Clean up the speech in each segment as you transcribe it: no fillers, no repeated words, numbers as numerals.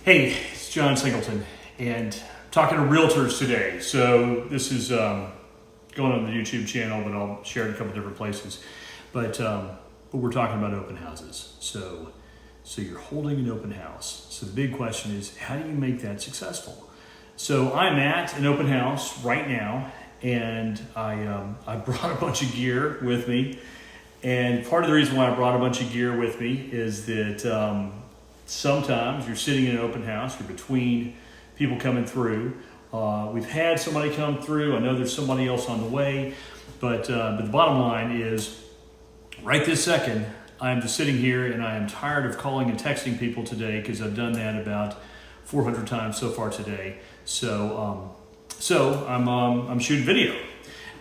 Hey, it's John Singleton, and I'm talking to realtors today. So this is going on the YouTube channel, but I'll share it in a couple different places. But we're talking about open houses. So you're holding an open house. So the big question is, how do you make that successful? So I'm at an open house right now, and I brought a bunch of gear with me. And part of the reason why I brought a bunch of gear with me is that sometimes you're sitting in an open house, you're between people coming through. We've had somebody come through. I know there's somebody else on the way, but the bottom line is, right this second, I'm just sitting here and I am tired of calling and texting people today because I've done that about 400 times so far today. So I'm shooting video.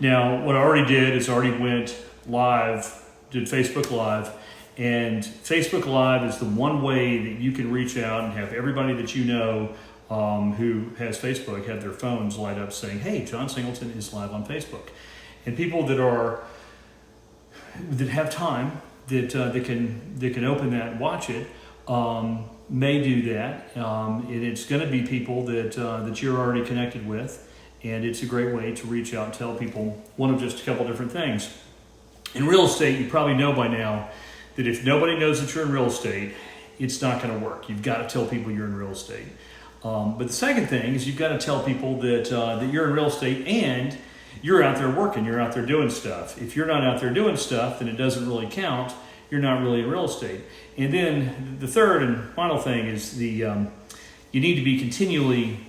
Now, what I already did is already went live, did Facebook Live. And Facebook Live is the one way that you can reach out and have everybody that you know who has Facebook have their phones light up saying, hey, John Singleton is live on Facebook. And people that have time that can open that and watch it may do that. And it's going to be people that you're already connected with. And it's a great way to reach out and tell people one of just a couple different things. In real estate, you probably know by now that if nobody knows that you're in real estate, it's not going to work. You've got to tell people you're in real estate. But the second thing is you've got to tell people that you're in real estate and you're out there working, you're out there doing stuff. If you're not out there doing stuff, then it doesn't really count. You're not really in real estate. And then the third and final thing is you need to be continually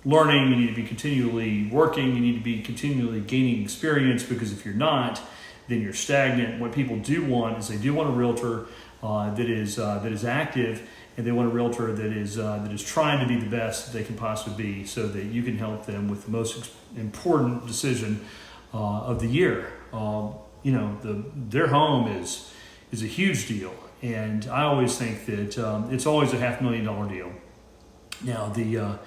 learning, you need to be continually working, you need to be continually gaining experience, because if you're not, then you're stagnant. What people do want is they do want a realtor that is active, and they want a realtor that is trying to be the best they can possibly be, so that you can help them with the most important decision of the year. Their home is a huge deal, and I always think that it's always a $500,000 deal. Now the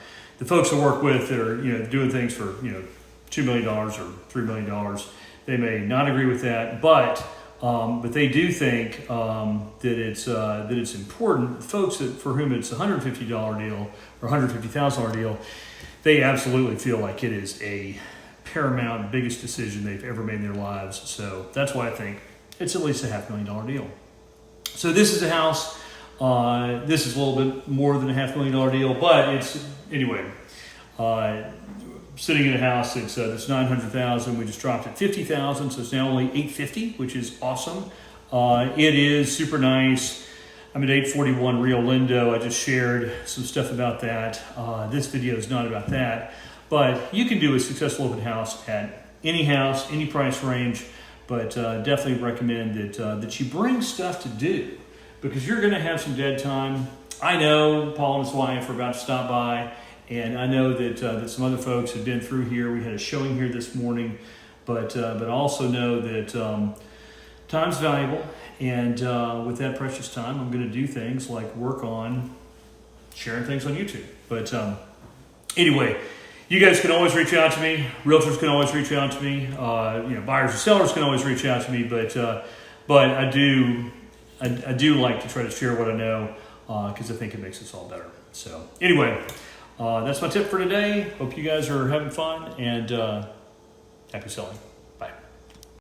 folks I work with that are doing things for $2 million or $3 million. They may not agree with that, but they do think that it's important. Folks for whom it's a $150 deal or $150,000 deal, they absolutely feel like it is a paramount, biggest decision they've ever made in their lives. So that's why I think it's at least a $500,000 deal. So this is a house. This is a little bit more than a $500,000 deal, but it's anyway. Sitting in a house that's $900,000. We just dropped it $50,000, so it's now only $850, which is awesome. It is super nice. I'm at 841 Rio Lindo. I just shared some stuff about that. This video is not about that, but you can do a successful open house at any price range. But definitely recommend that you bring stuff to do, because you're going to have some dead time. I know Paul and his wife are about to stop by. And I know that some other folks have been through here. We had a showing here this morning, but also know that time's valuable, and with that precious time, I'm going to do things like work on sharing things on YouTube. But anyway, you guys can always reach out to me. Realtors can always reach out to me. Buyers and sellers can always reach out to me. But I do like to try to share what I know, because I think it makes us all better. So anyway. That's my tip for today. Hope you guys are having fun, and happy selling.